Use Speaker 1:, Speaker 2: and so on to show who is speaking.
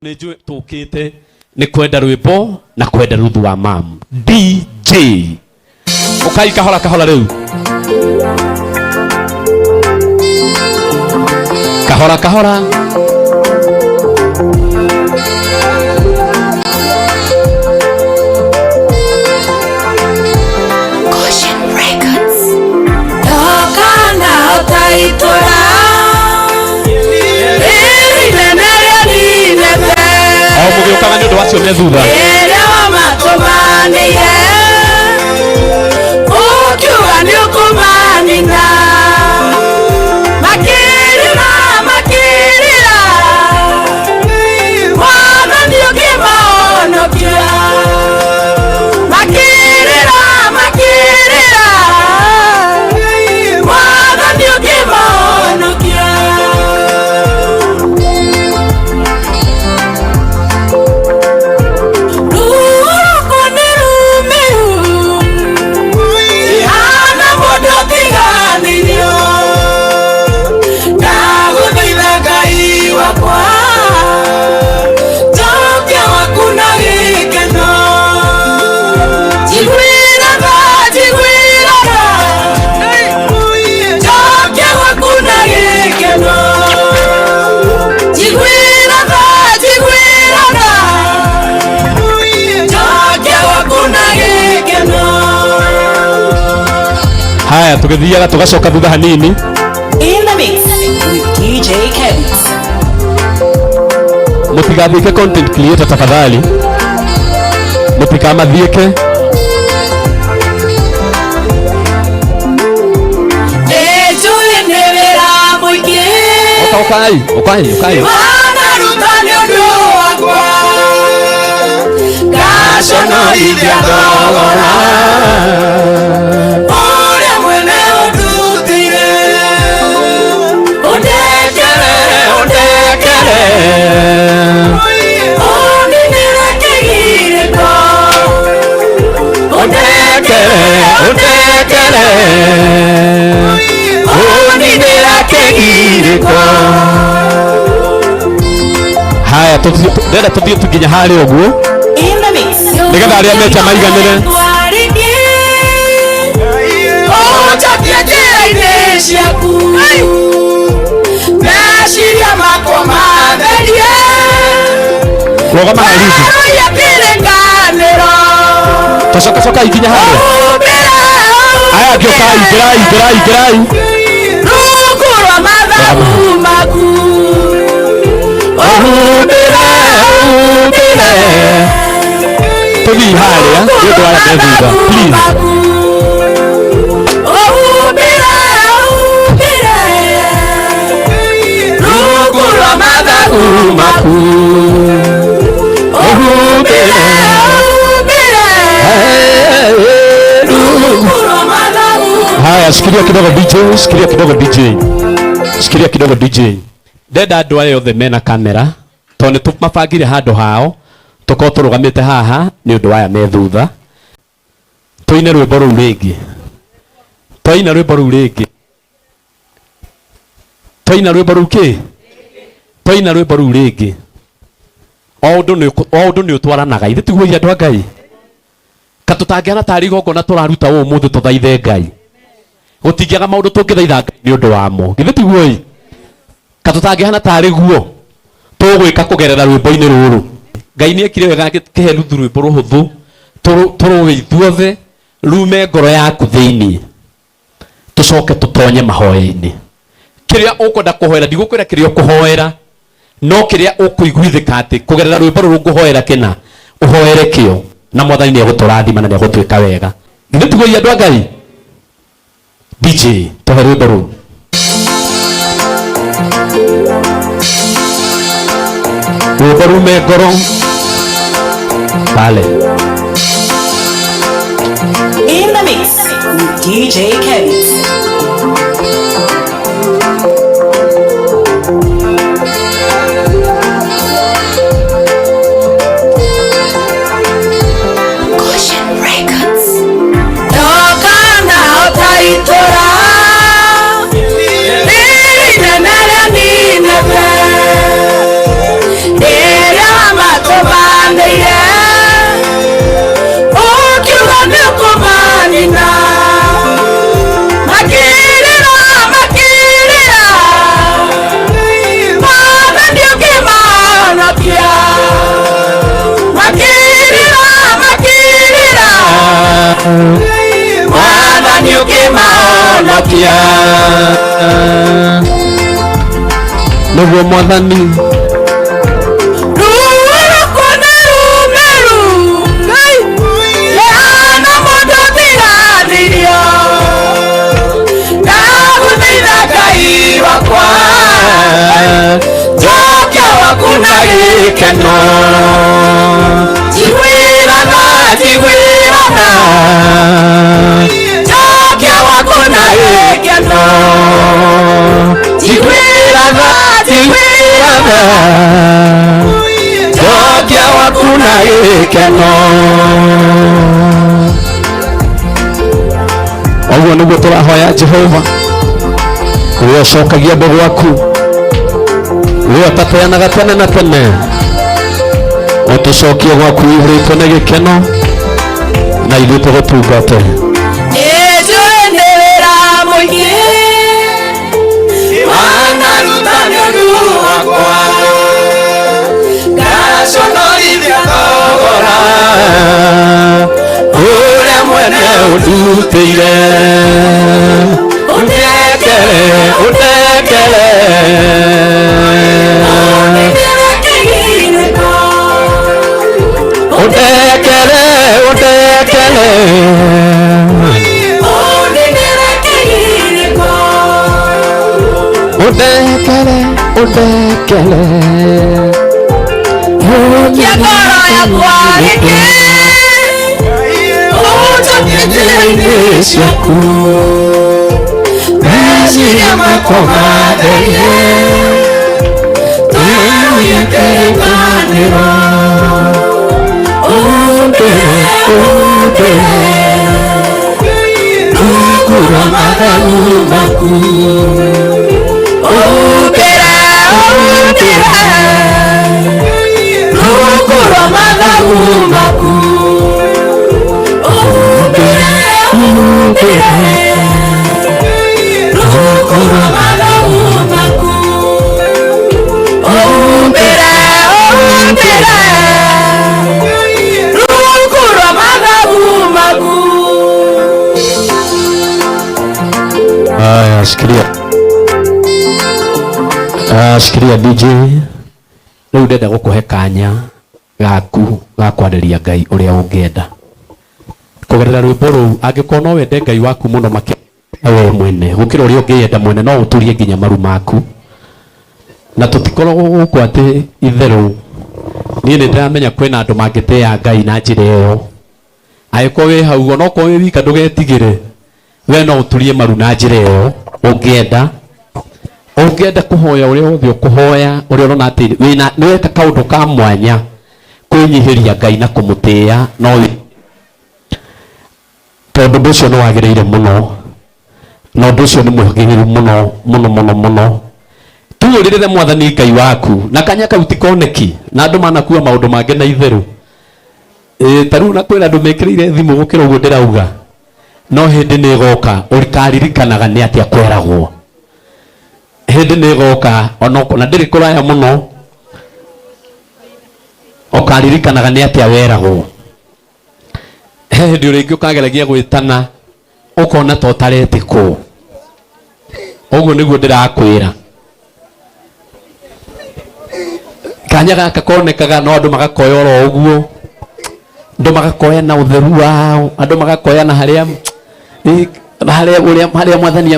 Speaker 1: Nijue tukite ni kwenda rwimbo na kwenda ruthu wa mam DJ ukai kahora kahora riu kahora kahora
Speaker 2: Caution Records Dokana utaitora
Speaker 1: Mugiokaga ni undu wacio me thutha
Speaker 2: Elewa matumanire Ukiuga ni ukumanina Makirira makirira Mwana ni ukimaonokia Makirira makirira Mwana ni ukimaonokia
Speaker 1: Haya tukithiaga tugacoka thutha hanini.
Speaker 2: In the mix with DJ Kevitz.
Speaker 1: Mutigathike content creator tafadhali. Mutikamathieke. Okay.
Speaker 2: Gashono idya dogora Ore mwene udutire Ondekere Ondinire kegireko
Speaker 1: Ondekere Ondinire kegireko. Haya ndenda tuthie tukinya hari uguo nigetha aria mecha maiganire
Speaker 2: ochakia njĩra-inĩ ciaku meciria makwa matherie
Speaker 1: rũgama harigi
Speaker 2: kĩrĩkanĩro
Speaker 1: tocoka ikinya haria aya ngĩũkai ngĩrai
Speaker 2: rungu rwa mathagu maku
Speaker 1: tuthii haria nĩ ũndũ wa arĩa me thutha please.
Speaker 2: Rungu rwa mathagu maku
Speaker 1: Haya, sikilia kidogo DJ. Ndenda andũ aya othe mena kamera tondũ tumabangire handũ hao tukorwo tũrũgamĩte haha nĩ ũndũ aya me thutha. Tũine rwĩmbo rũu rĩngĩ. Tũine rwĩmbo rũu rĩngĩ. O ũndũ nĩ ũtwaranaga. Ithe tiguo andũ a Ngai. Katũtangĩana tarĩ igongona tũraruta ũmũthĩ tũthaithe Ngai. Gũtingĩaga maũndũ tũngĩthaitha Ngai nĩ ũndũ wamo. Ithe tiguo ĩ. Katũtangĩana tarĩ guo tũgwĩka kũgerera rwĩmbo-inĩ rũrũ. Ngai nĩ ekire wega kĩhe ruthu rwĩmbo rũhũthũ tũrũĩ ithuothe rume ngoro yaku thĩinĩ tũcoke tũtonye mahoya-inĩ. Kĩrĩa ũkwenda kũhoera ndigũkwĩra kĩrĩa ũkũhoera no kĩrĩa ũkũiguithĩka atĩ kũgerera rwĩmbo rũrũ ngũhoera kĩna ũhoere kĩo na Mwathani nĩ egũtũrathima na nĩ egũtwĩka wega. Githĩ tiguo andũ a Ngai? DJ tũhe rwĩmbo rũu. Rwĩmbo rume ngoro pale.
Speaker 2: In the mix with DJ Kevitz. Caution Records. Dokana utaitora Nini nene
Speaker 1: gũteithia nĩguo mwathani Jokia wakuna gikeno Jiwirana Jokia wakuna gikeno Jiwirana Jokia wakuna gikeno Oguo nĩguo tũrahoya Jehova Uwe cokagia mbere gwaku Uwe tateanaga tene na tene Ũtũcokie gwaku ihũrĩtwo nĩ gĩkeno na ithuĩ tũgũtungate
Speaker 2: Nĩnjũĩ nĩ wĩra mũingĩ wanaruta nĩ ũndũ wakwa ngaconorithia thogora
Speaker 1: ũrĩa mwene ũndutĩire Udekele Sikiria DJ rĩu ndenda gũkũhe kanya gaku ga kwarĩria Ngai ũrĩa ũngĩenda kũgerera rwĩmbo rũu angĩkorwo no wende Ngai waku mũno makĩria we mwene gũkĩra ũrĩa ũngĩenda mwene no ũturie nginya maru maku na tũtikoragwo gũkũ atĩ itherũ niĩ nĩndĩramenya kwĩna andũ mangĩtĩa Ngai na njĩra ĩyo angĩkorwo wĩ hau onokorwo wĩ wika ndũgetigĩre we no ũturie maru na njĩra ĩyo ũngĩenda kũhoya ũrĩa wothe ũkũhoya ũrĩa ũrona atĩ wĩna nĩweka kaũndũ ka mwanya kwĩnyihĩria Ngai na kũmũtĩĩa no tondũ ũndũ ũcio nĩ wagĩrĩire mũno na ũndũ ũcio nĩ mwagĩrĩru mũno tuũrĩrĩre Mwathani Ngai waku na kanya kau tikoneki na andũ manakua maũndũ mangĩ na itherũ tarĩu na kwĩna andũ mekĩrĩire thimũ gũkĩra ũguo ndĩrauga no hĩndĩ nĩ ĩgoka ũrikaririkanaga nĩ atĩa kweragwo hĩndĩ nĩ ĩgoka na ndĩrĩ kũraya mũno ũkaririkanaga nĩ atĩa weragwo he hĩndĩ ũrĩngĩ ũkageragia gwĩtana ũkona ta ũtaretĩkwo ũguo nĩguo ndĩrakwĩra kanya gaka konekaga no andũ magakoya oro ũguo andũ magakoya na ũtheru wao andũ magakoya na harĩa Mwathani